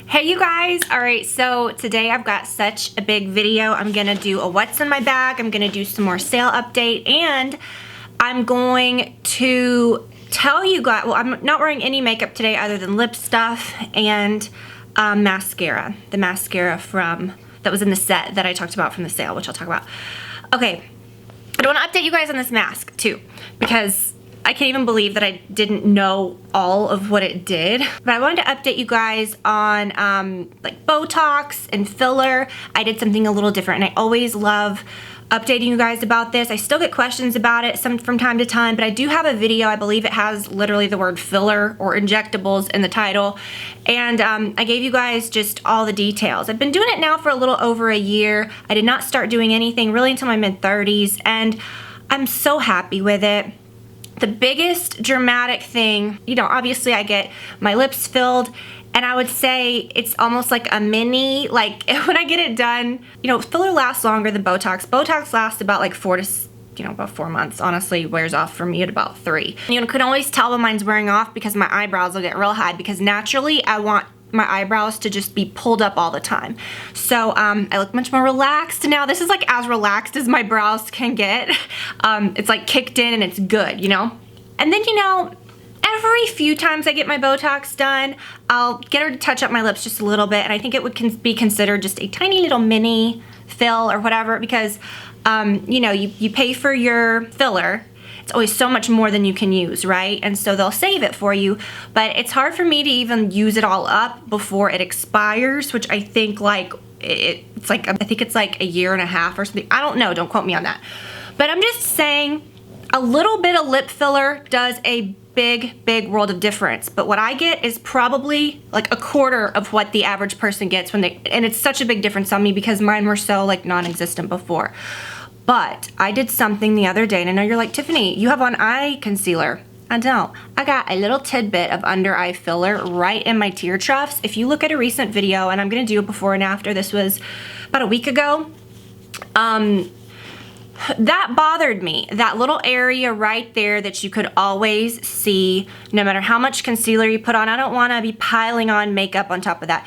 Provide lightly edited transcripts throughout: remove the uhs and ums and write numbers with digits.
Hey you guys, alright, so today I've got such a big video. I'm gonna do a what's in my bag, I'm gonna do some more sale update, and I'm going to tell you guys, well, I'm not wearing any makeup today other than lip stuff and mascara. The mascara that was in the set that I talked about from the sale, which I'll talk about. Okay, I want to update you guys on this mask too, because I can't even believe that I didn't know all of what it did. But I wanted to update you guys on like Botox and filler. I did something a little different, and I always love updating you guys about this. I still get questions about it from time to time, but I do have a video. I believe it has literally the word filler or injectables in the title. And I gave you guys just all the details. I've been doing it now for a little over a year. I did not start doing anything really until my mid-30s, and I'm so happy with it. The biggest dramatic thing, you know, obviously I get my lips filled, and I would say it's almost like a mini, like when I get it done, you know, filler lasts longer than Botox. Botox lasts about like about 4 months. Honestly, wears off for me at about 3. You can always tell when mine's wearing off because my eyebrows will get real high, because naturally I want my eyebrows to just be pulled up all the time. So I look much more relaxed now. This is like as relaxed as my brows can get. It's like kicked in and it's good, you know? And then, you know, every few times I get my Botox done, I'll get her to touch up my lips just a little bit, and I think it would be considered just a tiny little mini fill or whatever, because you know, you pay for your filler. It's always so much more than you can use, right? And so they'll save it for you, but it's hard for me to even use it all up before it expires, which I think like it's like, I think it's like a year and a half or something. I don't know, don't quote me on that. But I'm just saying a little bit of lip filler does a big world of difference. But what I get is probably like a quarter of what the average person gets and it's such a big difference on me because mine were so like non-existent before. But I did something the other day, and I know you're like, Tiffany, you have on eye concealer. I don't. I got a little tidbit of under eye filler right in my tear troughs. If you look at a recent video, and I'm gonna do a before and after, this was about a week ago, that bothered me. That little area right there that you could always see, no matter how much concealer you put on. I don't wanna be piling on makeup on top of that.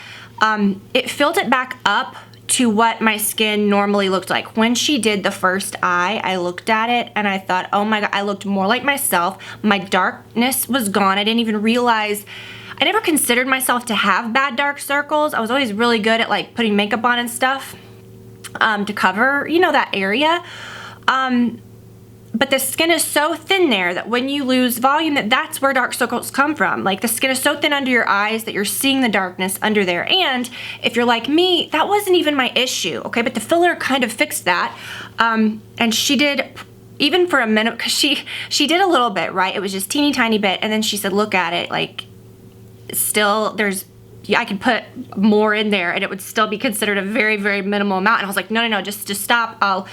It filled it back up to what my skin normally looked like. When she did the first eye, I looked at it and I thought, oh my God, I looked more like myself. My darkness was gone. I didn't even realize, I never considered myself to have bad dark circles. I was always really good at like putting makeup on and stuff to cover, you know, that area. But the skin is so thin there that when you lose volume, that's where dark circles come from. Like the skin is so thin under your eyes that you're seeing the darkness under there. And if you're like me, that wasn't even my issue, okay? But the filler kind of fixed that. And she did, even for a minute, because she did a little bit, right? It was just teeny tiny bit. And then she said, look at it, like still I could put more in there and it would still be considered a very minimal amount. And I was like, no, just stop. I'll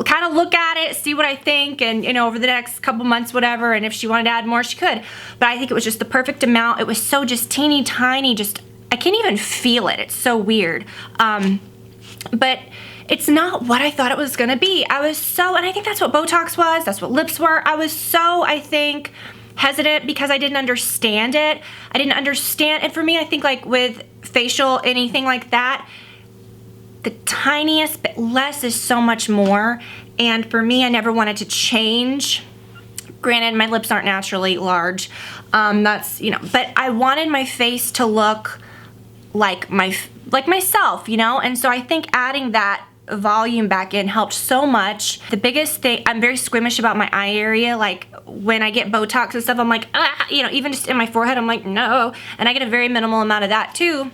kind of look at it, see what I think, and you know, over the next couple months, whatever, and if she wanted to add more, she could. But I think it was just the perfect amount. It was so just teeny tiny, just, I can't even feel it. It's so weird. But it's not what I thought it was gonna be. And I think that's what Botox was, that's what lips were. I was so, I think, hesitant because I didn't understand it. And for me, I think like with facial, anything like that, the tiniest bit less is so much more. And for me, I never wanted to change. Granted, my lips aren't naturally large. That's, you know, but I wanted my face to look like myself, you know? And so I think adding that volume back in helped so much. The biggest thing, I'm very squeamish about my eye area. Like when I get Botox and stuff, I'm like, you know, even just in my forehead, I'm like, no. And I get a very minimal amount of that too,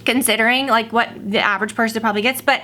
considering like what the average person probably gets. But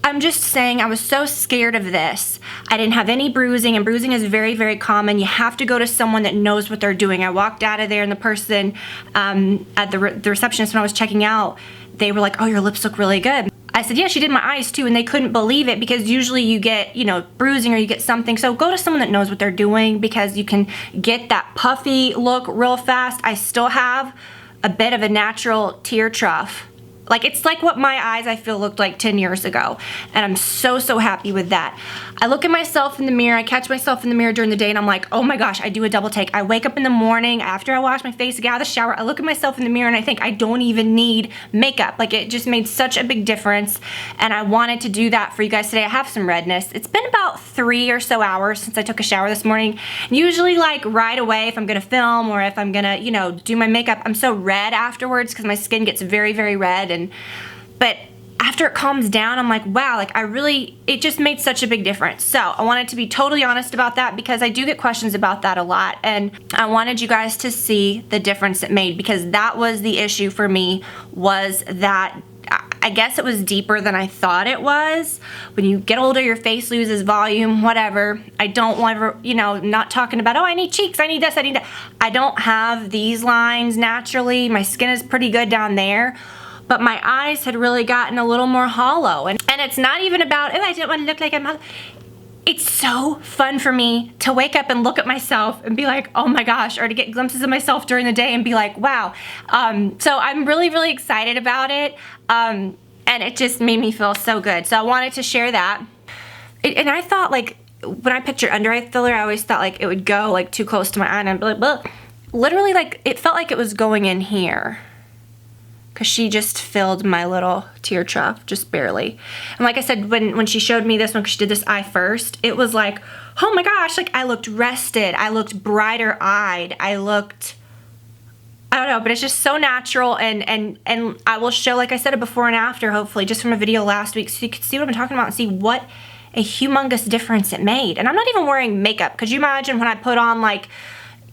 I'm just saying, I was so scared of this. I didn't have any bruising, and bruising is very common. You have to go to someone that knows what they're doing. I walked out of there, and the person at the receptionist when I was checking out, they were like, oh, your lips look really good. I said, yeah, she did my eyes too, and they couldn't believe it because usually you get, you know, bruising or you get something. So go to someone that knows what they're doing because you can get that puffy look real fast. I still have a bit of a natural tear trough Like, it's like what my eyes, I feel, looked like 10 years ago. And I'm so, so happy with that. I look at myself in the mirror, I catch myself in the mirror during the day, and I'm like, oh my gosh, I do a double take. I wake up in the morning, after I wash my face, get out of the shower, I look at myself in the mirror, and I think I don't even need makeup. Like, it just made such a big difference, and I wanted to do that for you guys today. I have some redness. It's been about 3 or so hours since I took a shower this morning. Usually, like, right away, if I'm gonna film or if I'm gonna, you know, do my makeup, I'm so red afterwards because my skin gets very, very red. But after it calms down, I'm like, wow, like it just made such a big difference. So I wanted to be totally honest about that because I do get questions about that a lot. And I wanted you guys to see the difference it made, because that was the issue for me, was that I guess it was deeper than I thought it was. When you get older, your face loses volume, whatever. I don't want to, you know, not talking about, oh, I need cheeks, I need this, I need that. I don't have these lines naturally. My skin is pretty good down there. But my eyes had really gotten a little more hollow. And it's not even about, oh, I didn't want to look like I'm hollow. It's so fun for me to wake up and look at myself and be like, oh my gosh, or to get glimpses of myself during the day and be like, wow. So I'm really, really excited about it. And it just made me feel so good. So I wanted to share that. And I thought, like, when I pictured under eye filler, I always thought like it would go like too close to my eye and I'd be like, well, literally, like, it felt like it was going in here, because she just filled my little tear trough, just barely. And like I said, when she showed me this one, because she did this eye first, it was like, oh my gosh, like I looked rested, I looked brighter eyed, I don't know, but it's just so natural. And I will show, like I said, a before and after, hopefully, just from a video last week, so you can see what I'm talking about and see what a humongous difference it made. And I'm not even wearing makeup. Could you imagine when I put on like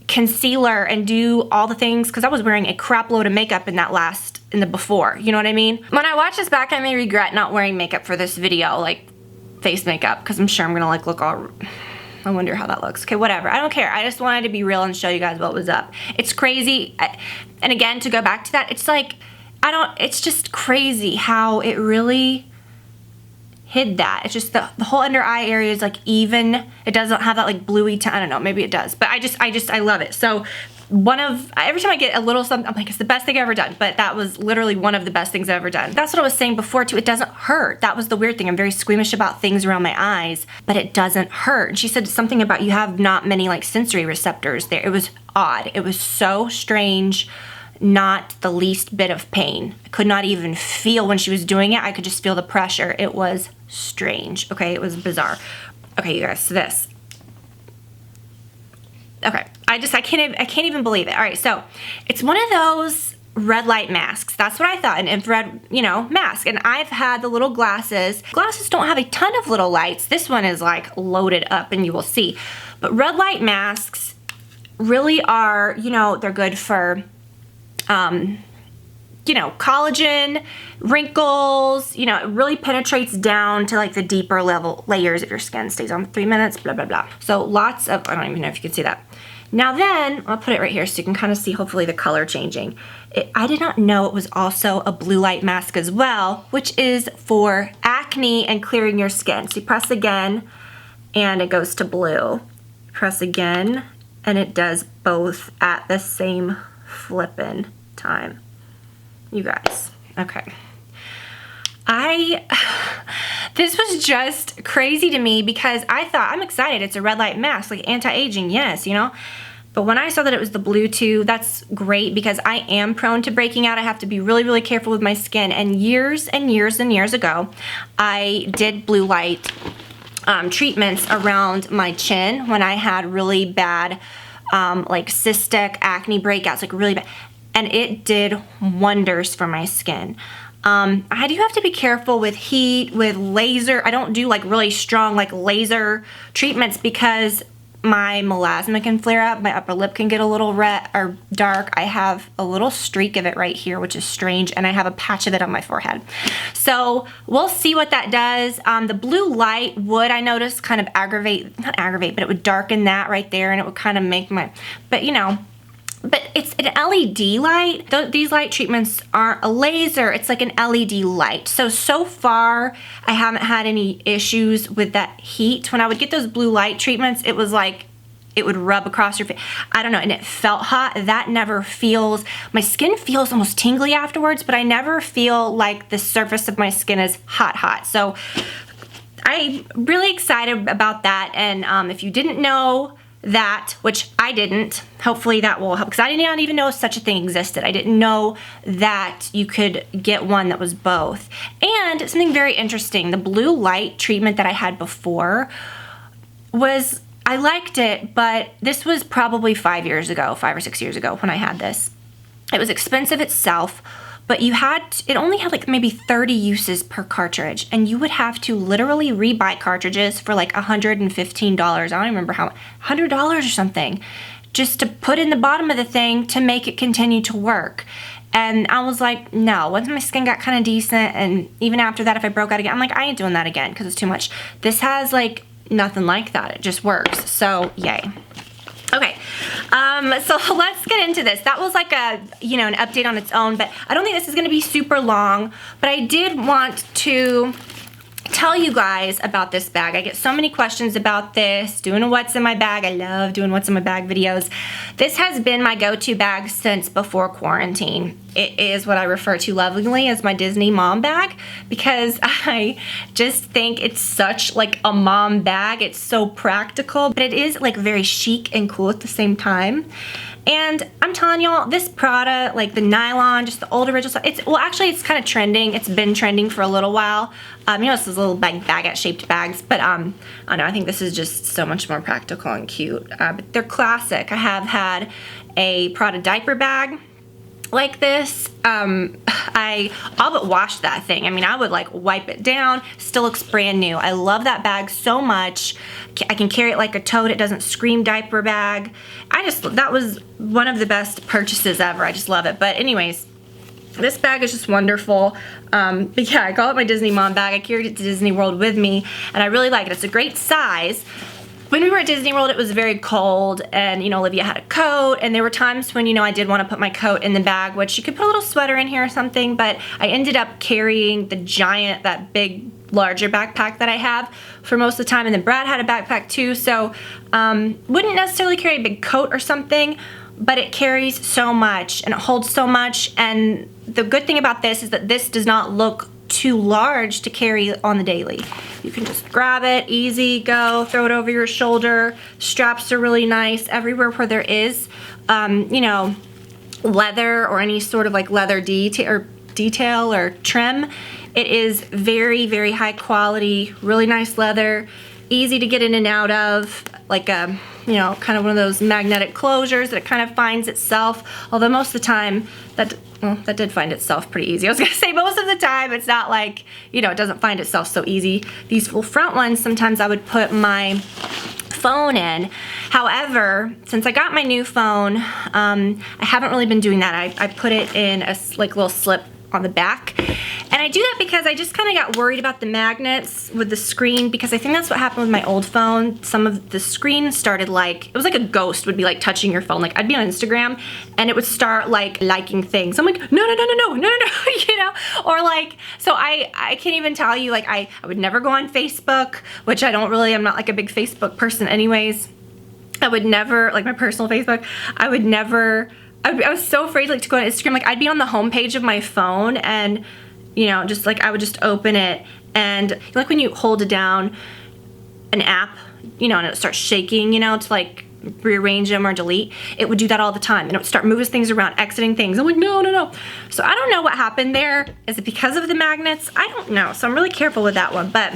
concealer and do all the things, because I was wearing a crap load of makeup in the before, you know what I mean? When I watch this back, I may regret not wearing makeup for this video, like face makeup, because I'm sure I'm gonna like look all, I wonder how that looks. Okay, whatever, I don't care. I just wanted to be real and show you guys what was up. It's crazy. And again, to go back to that, it's like, it's just crazy how it really hid that. It's just the whole under eye area is like even. It doesn't have that like bluey tone. I don't know, maybe it does, but I love it. So every time I get a little something, I'm like, it's the best thing I've ever done. But that was literally one of the best things I've ever done. That's what I was saying before too. It doesn't hurt. That was the weird thing. I'm very squeamish about things around my eyes, but it doesn't hurt. And she said something about you have not many like sensory receptors there. It was odd. It was so strange. Not the least bit of pain. I could not even feel when she was doing it. I could just feel the pressure. It was strange. Okay, it was bizarre. Okay, you guys, so this. Okay, I can't even believe it. All right, so it's one of those red light masks. That's what I thought, an infrared, you know, mask. And I've had the little glasses. Glasses don't have a ton of little lights. This one is like loaded up, and you will see. But red light masks really are, you know, they're good for, you know, collagen, wrinkles, you know, it really penetrates down to like the deeper level layers of your skin. Stays on 3 minutes, blah, blah, blah. So lots of, I don't even know if you can see that. Now then, I'll put it right here so you can kind of see hopefully the color changing. I did not know it was also a blue light mask as well, which is for acne and clearing your skin. So you press again and it goes to blue. Press again and it does both at the same flippin' time. You guys, okay. This was just crazy to me because I thought, I'm excited, it's a red light mask, like anti-aging, yes, you know? But when I saw that it was the blue too, that's great because I am prone to breaking out. I have to be really, really careful with my skin. And years and years and years ago, I did blue light treatments around my chin when I had really bad, like cystic acne breakouts, like really bad. And it did wonders for my skin. I do have to be careful with heat, with laser. I don't do like really strong like laser treatments because my melasma can flare up. My upper lip can get a little red or dark. I have a little streak of it right here, which is strange. And I have a patch of it on my forehead. So we'll see what that does. The blue light would, I noticed, kind of not aggravate, but it would darken that right there and it would kind of make but you know, but it's an LED light. These light treatments aren't a laser, it's like an LED light. So far, I haven't had any issues with that heat. When I would get those blue light treatments, it was like it would rub across your face. I don't know, and it felt hot. That never feels, my skin feels almost tingly afterwards, but I never feel like the surface of my skin is hot. So I'm really excited about that. And if you didn't know that, which I didn't, hopefully that will help, because I did not even know such a thing existed. I didn't know that you could get one that was both. And something very interesting, the blue light treatment that I had before was, I liked it, but this was probably 5 years ago, 5 or 6 years ago when I had this. It was expensive itself, but it only had like maybe 30 uses per cartridge, and you would have to literally rebuy cartridges for like $115. I don't remember how, $100 or something, just to put in the bottom of the thing to make it continue to work. And I was like, no, once my skin got kind of decent, and even after that, if I broke out again, I'm like, I ain't doing that again because it's too much. This has like nothing like that. It just works. So yay. Okay, so let's get into this. That was like a, you know, an update on its own, but I don't think this is going to be super long, but I did want to tell you guys about this bag. I get so many questions about this, doing a what's in my bag. I love doing what's in my bag videos. This has been my go-to bag since before quarantine. It is what I refer to lovingly as my Disney mom bag, because I just think it's such like a mom bag. It's so practical, but it is like very chic and cool at the same time. And I'm telling y'all, this Prada, like the nylon, just the old original stuff, it's kind of trending. It's been trending for a little while. You know, it's those little baguette shaped bags, but I don't know, I think this is just so much more practical and cute. But they're classic. I have had a Prada diaper bag like this. I all but washed that thing. I mean, I would like wipe it down, still looks brand new. I love that bag so much. I can carry it like a tote. It doesn't scream diaper bag. That was one of the best purchases ever. I just love it. But anyways, this bag is just wonderful. But yeah, I call it my Disney mom bag. I carried it to Disney World with me, and I really like it. It's a great size. When we were at Disney World, it was very cold, and, you know, Olivia had a coat, and there were times when, you know, I did want to put my coat in the bag, which you could put a little sweater in here or something, but I ended up carrying the giant, that big, larger backpack that I have for most of the time, and then Brad had a backpack too, so wouldn't necessarily carry a big coat or something, but it carries so much, and it holds so much, and the good thing about this is that this does not look too large to carry on the daily. You can just grab it, easy, go, throw it over your shoulder. Straps are really nice. Everywhere where there is, you know, leather or any sort of like leather detail or trim, it is very, very high quality, really nice leather, easy to get in and out of, like a, you know, kind of one of those magnetic closures that it kind of finds itself, although most of the time that did find itself pretty easy. I was gonna say most of the time it's not like, you know, it doesn't find itself so easy. These full front ones, sometimes I would put my phone in. However, since I got my new phone, I haven't really been doing that. I put it in a like little slip on the back. And I do that because I just kind of got worried about the magnets with the screen, because I think that's what happened with my old phone. Some of the screen started like, it was like a ghost would be like touching your phone. Like I'd be on Instagram and it would start like liking things. I'm like, no, you know? Or like, so I can't even tell you, like I would never go on Facebook, which I'm not like a big Facebook person anyways. I would never, like my personal Facebook, I was so afraid like to go on Instagram. Like I'd be on the home page of my phone and, you know, just like I would just open it, and like when you hold it down an app, you know, and it starts shaking, you know, to like rearrange them or delete, it would do that all the time, and it would start moving things around, exiting things. I'm like, no. So I don't know what happened there. Is it because of the magnets? I don't know. So I'm really careful with that one, but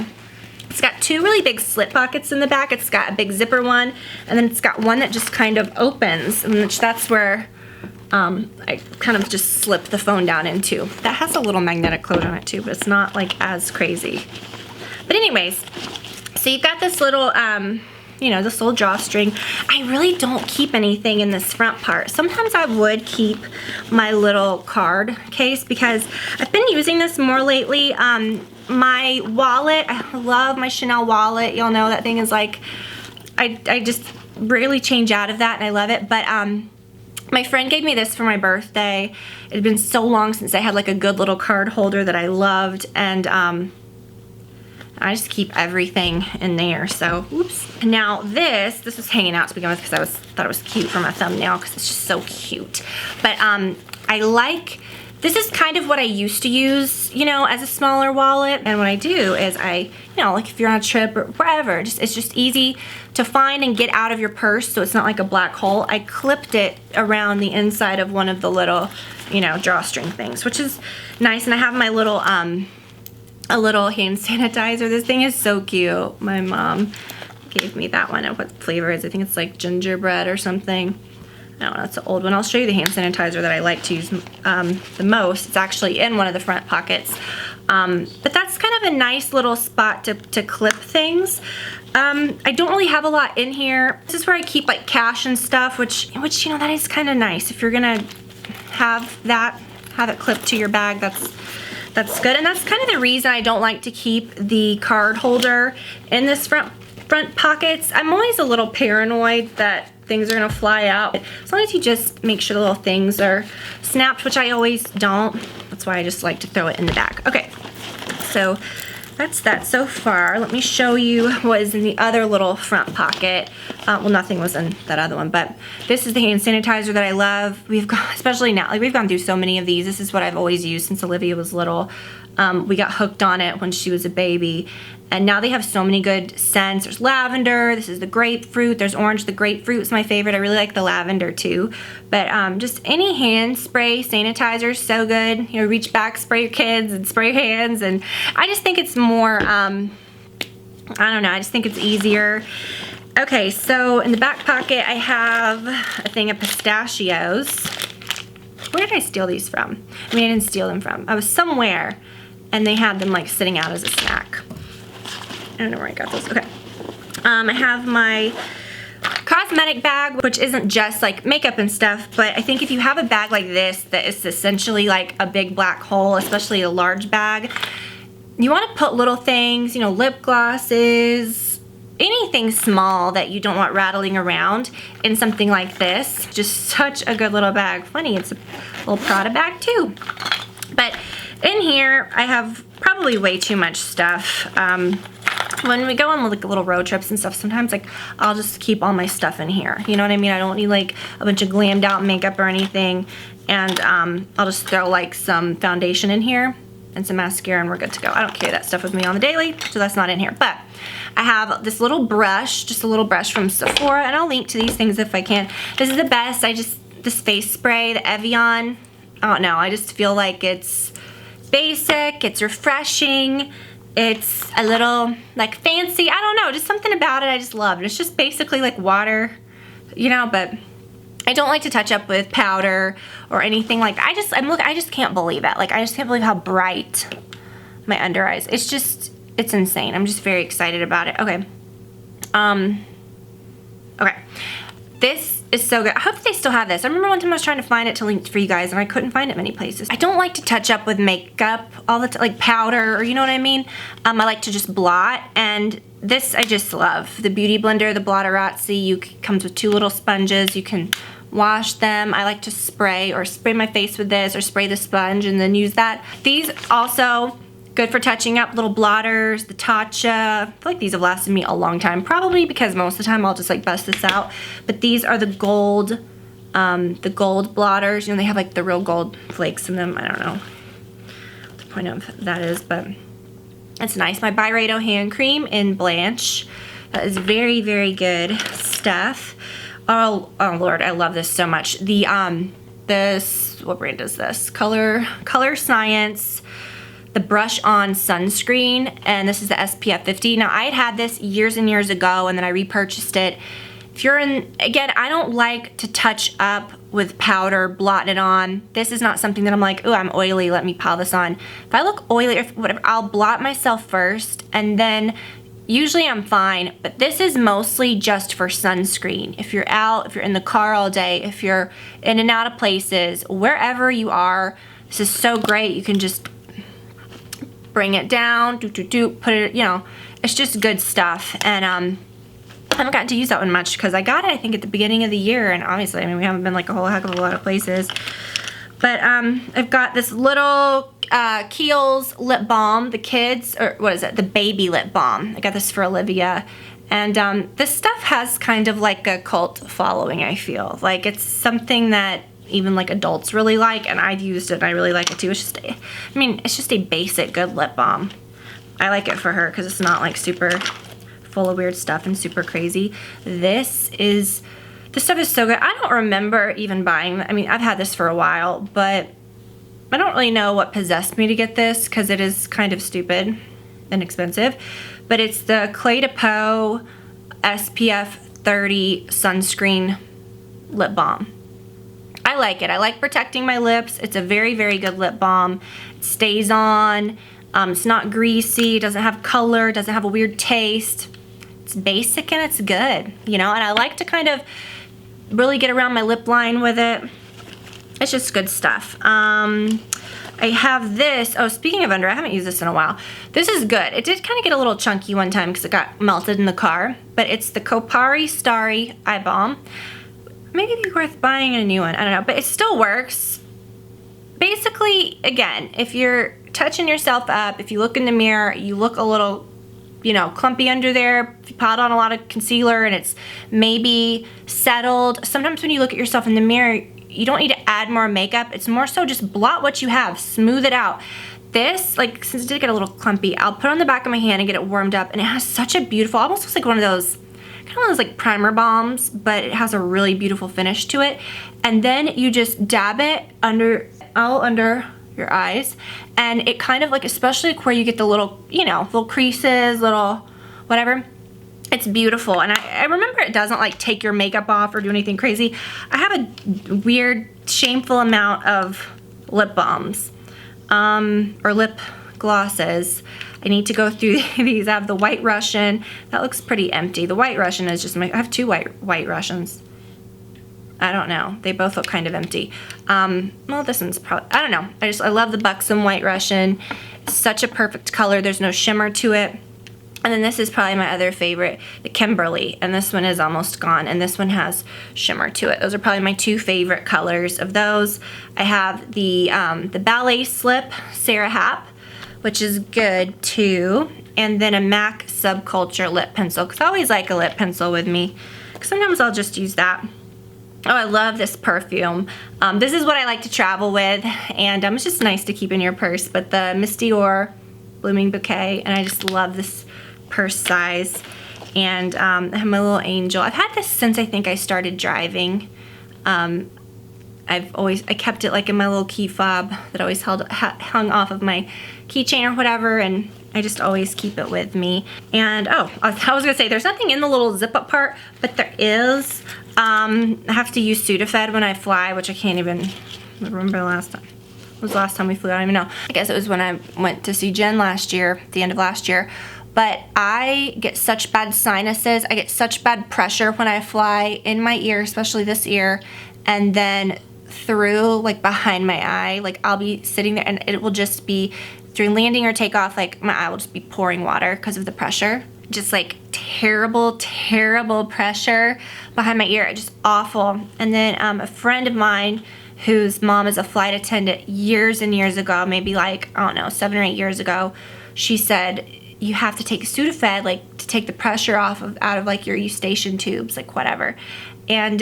it's got two really big slip pockets in the back. It's got a big zipper one, and then it's got one that just kind of opens, and that's where I kind of just slip the phone down into. That has a little magnetic closure on it too, but it's not like as crazy. But anyways, so you've got this little, you know, this little drawstring. I really don't keep anything in this front part. Sometimes I would keep my little card case because I've been using this more lately. My wallet, I love my Chanel wallet. Y'all know that thing is like, I just rarely change out of that, and I love it. But my friend gave me this for my birthday. It had been so long since I had like a good little card holder that I loved, and I I just keep everything in there, so oops. Now this was hanging out to begin with because I thought it was cute for my thumbnail because it's just so cute. But I like, this is kind of what I used to use, you know, as a smaller wallet. And what I do is you know, like if you're on a trip or wherever, it's just easy to find and get out of your purse so it's not like a black hole. I clipped it around the inside of one of the little, you know, drawstring things, which is nice. And I have my little, a little hand sanitizer. This thing is so cute. My mom gave me that one. What flavor is it? I think it's like gingerbread or something. I don't know, it's an old one. I'll show you the hand sanitizer that I like to use the most. It's actually in one of the front pockets. But that's kind of a nice little spot to clip things. I don't really have a lot in here. This is where I keep like cash and stuff, which you know, that is kind of nice. If you're gonna have it clipped to your bag, that's good. And that's kind of the reason I don't like to keep the card holder in this front pockets. I'm always a little paranoid that things are gonna fly out. As long as you just make sure the little things are snapped, which I always don't. That's why I just like to throw it in the bag. Okay, so that's that so far. Let me show you what is in the other little front pocket. Well, nothing was in that other one, but this is the hand sanitizer that I love. We've got, especially now, like we've gone through so many of these. This is what I've always used since Olivia was little. We got hooked on it when she was a baby. And now they have so many good scents. There's lavender, this is the grapefruit, there's orange. The grapefruit is my favorite. I really like the lavender too. But just any hand spray sanitizer is so good. You know, reach back, spray your kids and spray your hands. And I just think it's more, I don't know, I just think it's easier. Okay, so in the back pocket I have a thing of pistachios. Where did I steal these from? I mean, I didn't steal them from. I was somewhere and they had them like sitting out as a snack. I don't know where I got those. Okay. I have my cosmetic bag, which isn't just like makeup and stuff, but I think if you have a bag like this that is essentially like a big black hole, especially a large bag, you want to put little things, you know, lip glosses, anything small that you don't want rattling around in something like this. Just such a good little bag. Funny, it's a little Prada bag too. But in here, I have probably way too much stuff. When we go on like little road trips and stuff, sometimes like I'll just keep all my stuff in here. You know what I mean? I don't need like a bunch of glammed out makeup or anything. And I'll just throw like some foundation in here and some mascara and we're good to go. I don't carry that stuff with me on the daily, so that's not in here. But I have this little brush, just a little brush from Sephora, and I'll link to these things if I can. This is the best. This face spray, the Evian, I don't know, I just feel like it's basic, it's refreshing, it's a little like fancy, I don't know, just something about it I just love. It's just basically like water, you know, but I don't like to touch up with powder or anything like that. I just can't believe it. Like I just can't believe how bright my under eyes. It's insane. I'm just very excited about it. Okay. Okay. This is so good. I hope they still have this. I remember one time I was trying to find it to link for you guys and I couldn't find it many places. I don't like to touch up with makeup all the time, like powder, or you know what I mean? I like to just blot, and this I just love. The Beauty Blender, the Blotterazzi, comes with 2 little sponges. You can wash them. I like to spray my face with this, or spray the sponge and then use that. These also good for touching up, little blotters, the Tatcha. I feel like these have lasted me a long time, probably because most of the time I'll just like bust this out. But these are the gold blotters. You know, they have like the real gold flakes in them. I don't know what the point of that is, but it's nice. My Byredo hand cream in Blanche. That is very, very good stuff. Oh Lord, I love this so much. The what brand is this? Color Science, the Brush On sunscreen, and this is the SPF 50. Now I had this years and years ago, and then I repurchased it. If you're in, again, I don't like to touch up with powder, blotting it on. This is not something that I'm like, oh, I'm oily, let me pile this on. If I look oily or whatever, I'll blot myself first, and then usually I'm fine. But this is mostly just for sunscreen. If you're out, if you're in the car all day, if you're in and out of places, wherever you are, this is so great. You can just bring it down, put it, you know, it's just good stuff. And I haven't gotten to use that one much because I got it, I think, at the beginning of the year, and obviously, I mean, we haven't been like a whole heck of a lot of places. But I've got this little Kiehl's lip balm, the kids, or what is it, the baby lip balm. I got this for Olivia. And this stuff has kind of like a cult following, I feel. Like it's something that even like adults really like, and I've used it and I really like it too. It's just, it's just a basic good lip balm. I like it for her because it's not like super full of weird stuff and super crazy. This stuff is so good. I don't remember even buying, I've had this for a while, but I don't really know what possessed me to get this because it is kind of stupid and expensive. But it's the Clé de Peau SPF 30 sunscreen lip balm. I like it. I like protecting my lips. It's a very, very good lip balm. It stays on. It's not greasy. It doesn't have color. It doesn't have a weird taste. It's basic and it's good, you know, and I like to kind of really get around my lip line with it. It's just good stuff. I have this. Oh, speaking of under, I haven't used this in a while. This is good. It did kind of get a little chunky one time because it got melted in the car, but it's the Kopari Starry Eye Balm. Maybe it'd be worth buying a new one. I don't know, but it still works. Basically, again, if you're touching yourself up, if you look in the mirror, you look a little, you know, clumpy under there, if you pot on a lot of concealer and it's maybe settled. Sometimes when you look at yourself in the mirror, you don't need to add more makeup. It's more so just blot what you have, smooth it out. This, like, since it did get a little clumpy, I'll put it on the back of my hand and get it warmed up, and it has such a beautiful, almost looks like one of those, kind of one of those like primer balms, but it has a really beautiful finish to it. And then you just dab it all under your eyes, and it kind of like, especially where you get the little, you know, little creases, little whatever, it's beautiful. And I remember it doesn't like take your makeup off or do anything crazy. I have a weird, shameful amount of lip balms or lip glosses. I need to go through these. I have the White Russian. That looks pretty empty. The White Russian is just I have two White Russians. I don't know. They both look kind of empty. Well, this one's probably, I don't know. I love the Buxom White Russian. It's such a perfect color. There's no shimmer to it. And then this is probably my other favorite, the Kimberly. And this one is almost gone. And this one has shimmer to it. Those are probably my two favorite colors of those. I have the Ballet Slip Sarah Happ, which is good too. And then a MAC Subculture lip pencil, because I always like a lip pencil with me. Sometimes I'll just use that. Oh, I love this perfume. This is what I like to travel with, and it's just nice to keep in your purse. But the Miss Dior Blooming Bouquet, and I just love this purse size. And I have my little angel. I've had this since I think I started driving. I kept it like in my little key fob that always hung off of my keychain or whatever, and I just always keep it with me. And oh, I was gonna say there's nothing in the little zip up part, but there is. I have to use Sudafed when I fly, which I can't even remember the last time. When was the last time we flew? I don't even know. I guess it was when I went to see Jen last year, the end of last year. But I get such bad sinuses. I get such bad pressure when I fly in my ear, especially this ear, and then through like behind my eye. Like I'll be sitting there and it will just be during landing or takeoff, like my eye will just be pouring water because of the pressure. Just like terrible, terrible pressure behind my ear. Just awful. And then a friend of mine whose mom is a flight attendant years and years ago, maybe like, I don't know, 7 or 8 years ago, she said, you have to take Sudafed, like to take the pressure out of like your eustachian tubes, like whatever. And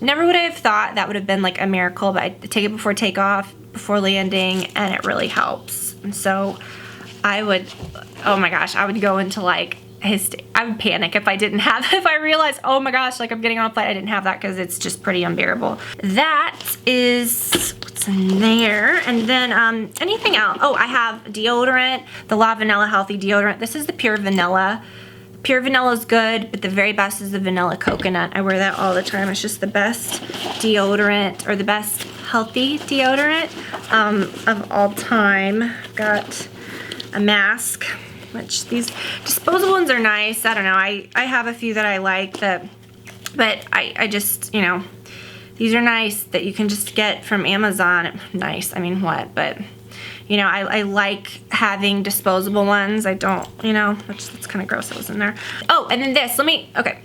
never would I have thought that would have been like a miracle, but I take it before takeoff, before landing, and it really helps. And so I would, oh my gosh, I would go into like I would panic if I realized, oh my gosh, like I'm getting on a flight, I didn't have that, because it's just pretty unbearable. That is what's in there. And then anything else? Oh, I have deodorant, the La Vanilla Healthy Deodorant. This is the Pure Vanilla. Pure Vanilla is good, but the very best is the Vanilla Coconut. I wear that all the time. It's just the best deodorant, or the best healthy deodorant of all time. Got a mask, which these disposable ones are nice. I don't know. I have a few that I like, but I just, you know, these are nice that you can just get from Amazon. Nice, I mean, what? But, you know, I like having disposable ones. I don't, you know, which that's kind of gross that was in there. Oh, and then this, okay.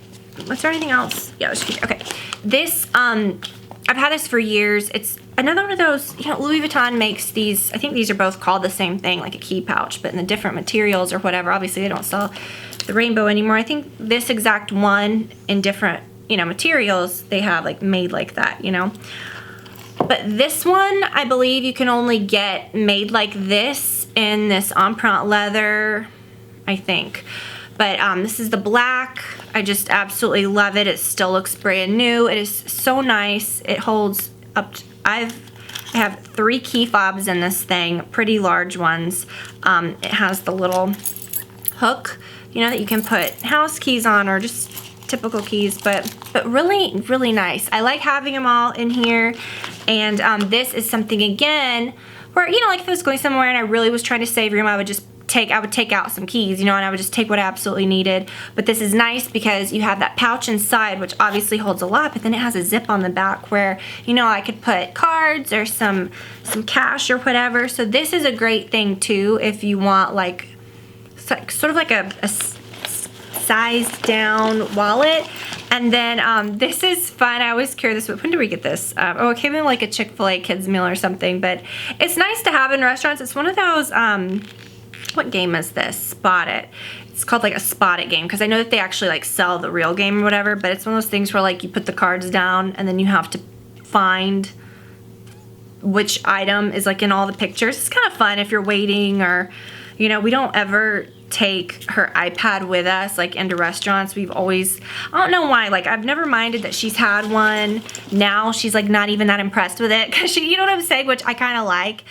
Was there anything else? Yeah, okay. This I've had this for years. It's another one of those, you know, Louis Vuitton makes these, I think these are both called the same thing, like a key pouch, but in the different materials or whatever. Obviously, they don't sell the rainbow anymore. I think this exact one in different, you know, materials, they have like made like that, you know. But this one, I believe you can only get made like this in this empreinte leather, I think. But this is the black. I just absolutely love it. It still looks brand new. It is so nice. It holds up. I have 3 key fobs in this thing, pretty large ones. It has the little hook, you know, that you can put house keys on or just typical keys, but really, really nice. I like having them all in here. And this is something, again, where, you know, like if I was going somewhere and I really was trying to save room, I would take out some keys, you know, and I would just take what I absolutely needed. But this is nice because you have that pouch inside, which obviously holds a lot, but then it has a zip on the back where, you know, I could put cards or some cash or whatever. So this is a great thing too if you want like sort of like a sized down wallet. And then this is fun. I always carry this. When did we get this? Oh, it came in like a Chick-fil-A kids meal or something, but it's nice to have in restaurants. It's one of those, what game is this? Spot It. It's called like a Spot It game because I know that they actually like sell the real game or whatever, but it's one of those things where like you put the cards down and then you have to find which item is like in all the pictures. It's kind of fun if you're waiting or, you know, we don't ever take her iPad with us like into restaurants. We've always, I don't know why, like I've never minded that she's had one. Now she's like not even that impressed with it because she, you know what I'm saying, which I kind of like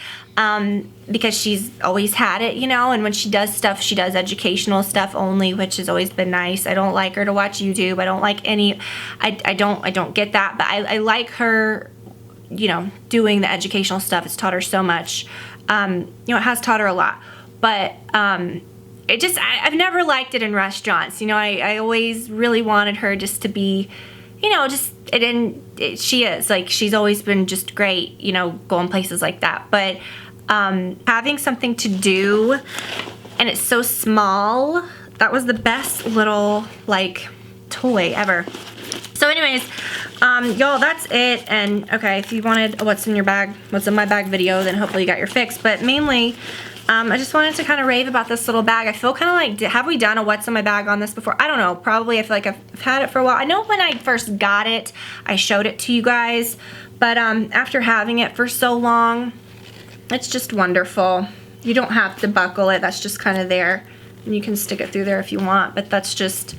because she's always had it, you know, and when she does stuff, she does educational stuff only, which has always been nice. I don't like her to watch YouTube. I don't like any, I don't get that, but I like her, you know, doing the educational stuff. It's taught her so much. You know, it has taught her a lot, but it just, I've never liked it in restaurants. You know, I always really wanted her just to be, you know, just, she is, like, she's always been just great, you know, going places like that. But having something to do, and it's so small, that was the best little, like, toy ever. So anyways, y'all, that's it. And, okay, if you wanted a what's in your bag, what's in my bag video, then hopefully you got your fix. But mainly, I just wanted to kind of rave about this little bag. I feel kind of like, have we done a what's in my bag on this before? I don't know. Probably. I feel like I've had it for a while. I know when I first got it, I showed it to you guys. But after having it for so long, it's just wonderful. You don't have to buckle it. That's just kind of there. And you can stick it through there if you want. But that's just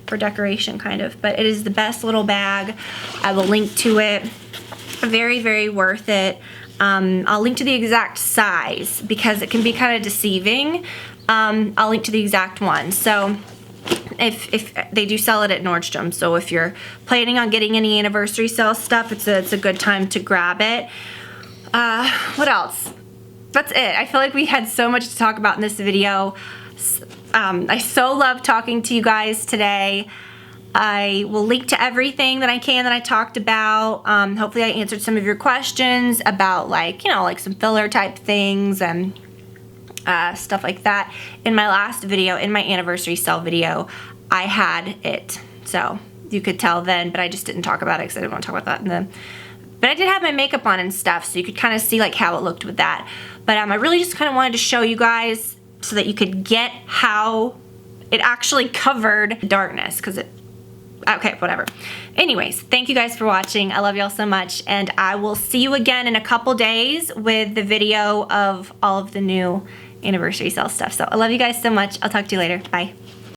for decoration kind of. But it is the best little bag. I will link to it. Very, very worth it. I'll link to the exact size because it can be kind of deceiving. I'll link to the exact one. So if they do sell it at Nordstrom, so if you're planning on getting any anniversary sale stuff, it's a good time to grab it. What else? That's it. I feel like we had so much to talk about in this video. I so love talking to you guys today. I will link to everything that I can that I talked about. Hopefully I answered some of your questions about, like, you know, like some filler type things and stuff like that. In my last video, in my anniversary sale video, I had it. So you could tell then, but I just didn't talk about it because I didn't want to talk about that. But I did have my makeup on and stuff, so you could kind of see like how it looked with that. But I really just kind of wanted to show you guys so that you could get how it actually covered darkness, because it, okay, whatever. Anyways, thank you guys for watching. I love y'all so much, and I will see you again in a couple days with the video of all of the new anniversary sale stuff. So I love you guys so much. I'll talk to you later. Bye.